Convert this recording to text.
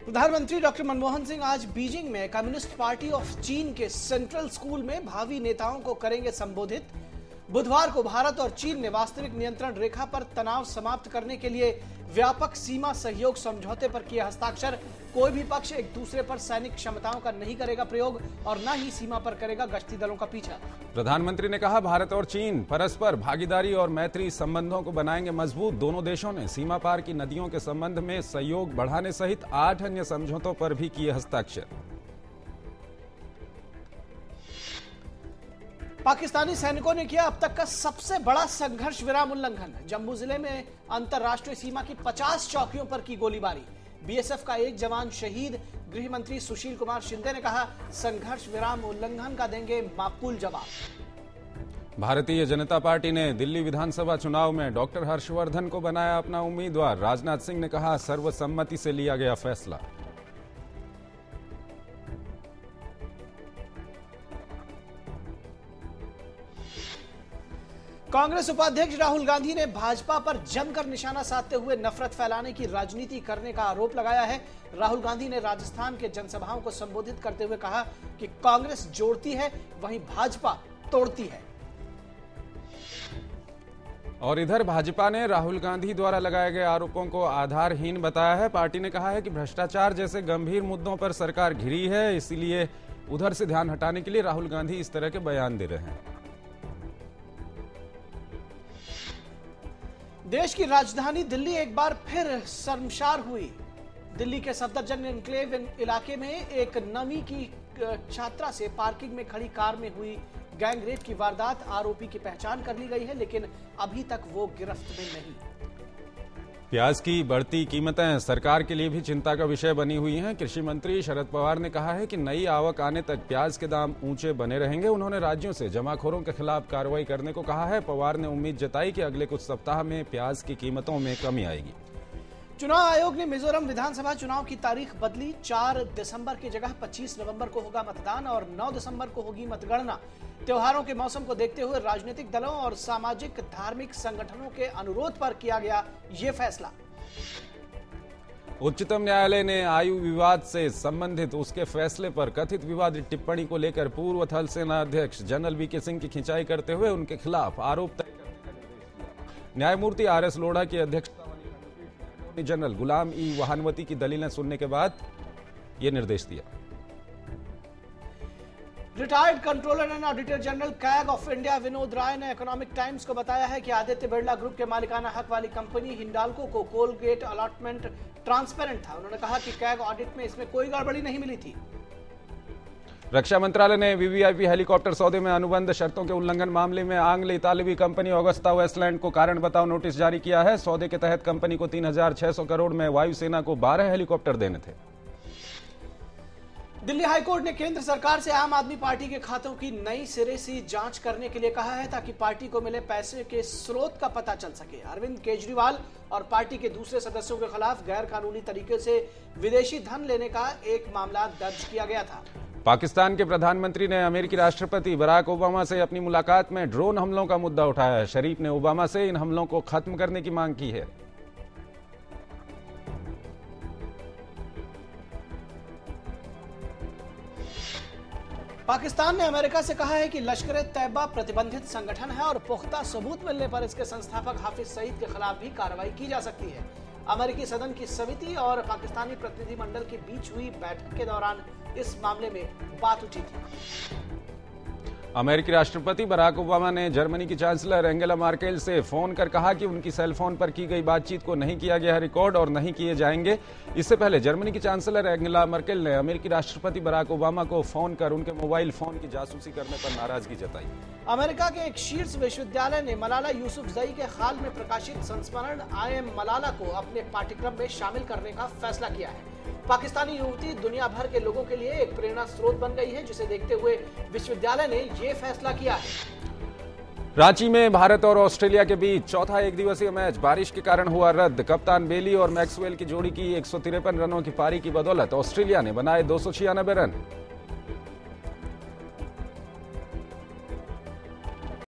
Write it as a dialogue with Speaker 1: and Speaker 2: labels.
Speaker 1: प्रधानमंत्री डॉक्टर मनमोहन सिंह आज बीजिंग में कम्युनिस्ट पार्टी ऑफ चीन के सेंट्रल स्कूल में भावी नेताओं को करेंगे संबोधित। बुधवार को भारत और चीन ने वास्तविक नियंत्रण रेखा पर तनाव समाप्त करने के लिए व्यापक सीमा सहयोग समझौते पर किया हस्ताक्षर। कोई भी पक्ष एक दूसरे पर सैनिक क्षमताओं का नहीं करेगा प्रयोग और न ही सीमा पर करेगा गश्ती दलों का पीछा।
Speaker 2: प्रधानमंत्री ने कहा, भारत और चीन परस्पर भागीदारी और मैत्री संबंधों को बनाएंगे मजबूत। दोनों देशों ने सीमा पार की नदियों के संबंध में सहयोग बढ़ाने सहित 8 अन्य समझौतों पर भी किए हस्ताक्षर।
Speaker 1: पाकिस्तानी सैनिकों ने किया अब तक का सबसे बड़ा संघर्ष विराम उल्लंघन। जम्मू जिले में अंतर्राष्ट्रीय सीमा की 50 चौकियों पर की गोलीबारी। बीएसएफ का एक जवान शहीद। गृह मंत्री सुशील कुमार शिंदे ने कहा, संघर्ष विराम उल्लंघन का देंगे माकूल जवाब।
Speaker 2: भारतीय जनता पार्टी ने दिल्ली विधानसभा चुनाव में डॉक्टर हर्षवर्धन को बनाया अपना उम्मीदवार। राजनाथ सिंह ने कहा, सर्वसम्मति से लिया गया फैसला।
Speaker 1: कांग्रेस उपाध्यक्ष राहुल गांधी ने भाजपा पर जमकर निशाना साधते हुए नफरत फैलाने की राजनीति करने का आरोप लगाया है। राहुल गांधी ने राजस्थान के जनसभाओं को संबोधित करते हुए कहा कि कांग्रेस जोड़ती है वहीं भाजपा तोड़ती है।
Speaker 2: और इधर भाजपा ने राहुल गांधी द्वारा लगाए गए आरोपों को आधारहीन बताया है। पार्टी ने कहा है कि भ्रष्टाचार जैसे गंभीर मुद्दों पर सरकार घिरी है, इसीलिए उधर से ध्यान हटाने के लिए राहुल गांधी इस तरह के बयान दे रहे हैं।
Speaker 1: देश की राजधानी दिल्ली एक बार फिर शर्मसार हुई। दिल्ली के सफदरजंग एन्क्लेव इलाके में एक 9वीं की छात्रा से पार्किंग में खड़ी कार में हुई गैंगरेप की वारदात। आरोपी की पहचान कर ली गई है, लेकिन अभी तक वो गिरफ्त में नहीं।
Speaker 2: प्याज की बढ़ती कीमतें सरकार के लिए भी चिंता का विषय बनी हुई हैं। कृषि मंत्री शरद पवार ने कहा है कि नई आवक आने तक प्याज के दाम ऊंचे बने रहेंगे। उन्होंने राज्यों से जमाखोरों के खिलाफ कार्रवाई करने को कहा है। पवार ने उम्मीद जताई कि अगले कुछ सप्ताह में प्याज की कीमतों में कमी आएगी।
Speaker 1: चुनाव आयोग ने मिजोरम विधानसभा चुनाव की तारीख बदली। 4 दिसंबर की जगह 25 नवंबर को होगा मतदान और 9 दिसंबर को होगी मतगणना। त्योहारों के मौसम को देखते हुए राजनीतिक दलों और सामाजिक धार्मिक संगठनों के अनुरोध पर किया गया ये फैसला।
Speaker 2: उच्चतम न्यायालय ने आयु विवाद से संबंधित उसके फैसले पर कथित विवादित टिप्पणी को लेकर पूर्व थल सेना अध्यक्ष जनरल वीके सिंह की खिंचाई करते हुए उनके खिलाफ आरोप तय करने का निर्देश दिया। न्यायमूर्ति आर.एस. लोढ़ा की अध्यक्षता वाली खंडपीठ ने अटॉर्नी जनरल गुलाम ई वहानवती की दलीलें सुनने के बाद यह निर्देश दिया।
Speaker 1: Retired controller and auditor general CAG of India Vinod Rai ने इकोनॉमिक टाइम्स को बताया है कि आदित्य बिरला ग्रुप के मालिकाना हक वाली कंपनी हिंडाल्को को कोलगेट अलॉटमेंट ट्रांसपेरेंट था। उन्होंने कहा कि कैग ऑडिट में इसमें कोई गड़बड़ी नहीं मिली थी।
Speaker 2: रक्षा मंत्रालय ने वीवीआईपी हेलीकॉप्टर सौदे में अनुबंध शर्तों के उल्लंघन मामले में आंग्ल इतालवी कंपनी ऑगस्टा वेस्टलैंड को कारण बताओ नोटिस जारी किया है। सौदे के तहत कंपनी को 3,600 करोड़ में वायुसेना को 12 हेलीकॉप्टर देने थे।
Speaker 1: दिल्ली हाईकोर्ट ने केंद्र सरकार से आम आदमी पार्टी के खातों की नई सिरे से जांच करने के लिए कहा है, ताकि पार्टी को मिले पैसे के स्रोत का पता चल सके। अरविंद केजरीवाल और पार्टी के दूसरे सदस्यों के खिलाफ गैर कानूनी तरीके से विदेशी धन लेने का एक मामला दर्ज किया गया था।
Speaker 2: पाकिस्तान के प्रधानमंत्री ने अमेरिकी राष्ट्रपति बराक ओबामा से अपनी मुलाकात में ड्रोन हमलों का मुद्दा उठाया है। शरीफ ने ओबामा से इन हमलों को खत्म करने की मांग की है।
Speaker 1: पाकिस्तान ने अमेरिका से कहा है कि लश्कर-ए-तैयबा प्रतिबंधित संगठन है और पुख्ता सबूत मिलने पर इसके संस्थापक हाफिज सईद के खिलाफ भी कार्रवाई की जा सकती है। अमेरिकी सदन की समिति और पाकिस्तानी प्रतिनिधिमंडल के बीच हुई बैठक के दौरान इस मामले में बात उठी थी।
Speaker 2: अमेरिकी राष्ट्रपति बराक ओबामा ने जर्मनी की चांसलर एंगेला मार्केल से फोन कर कहा कि उनकी सेल फोन पर की गई बातचीत को नहीं किया गया रिकॉर्ड और नहीं किए जाएंगे। इससे पहले जर्मनी की चांसलर एंगेला मार्केल ने अमेरिकी राष्ट्रपति बराक ओबामा को फोन कर उनके मोबाइल फोन की जासूसी करने पर नाराजगी जताई।
Speaker 1: अमेरिका के एक शीर्ष विश्वविद्यालय ने मलाला यूसुफजई के हाल में प्रकाशित संस्मरण आई एम मलाला को अपने पाठ्यक्रम में शामिल करने का फैसला किया है। पाकिस्तानी युवती दुनिया भर के लोगों के लिए एक प्रेरणा स्रोत बन गई है, जिसे देखते हुए विश्वविद्यालय ने ये फैसला किया है।
Speaker 2: रांची में भारत और ऑस्ट्रेलिया के बीच चौथा एक दिवसीय मैच बारिश के कारण हुआ रद्द। कप्तान बेली और मैक्सवेल की जोड़ी की 153 रनों की पारी की बदौलत ऑस्ट्रेलिया ने बनाए 296 रन।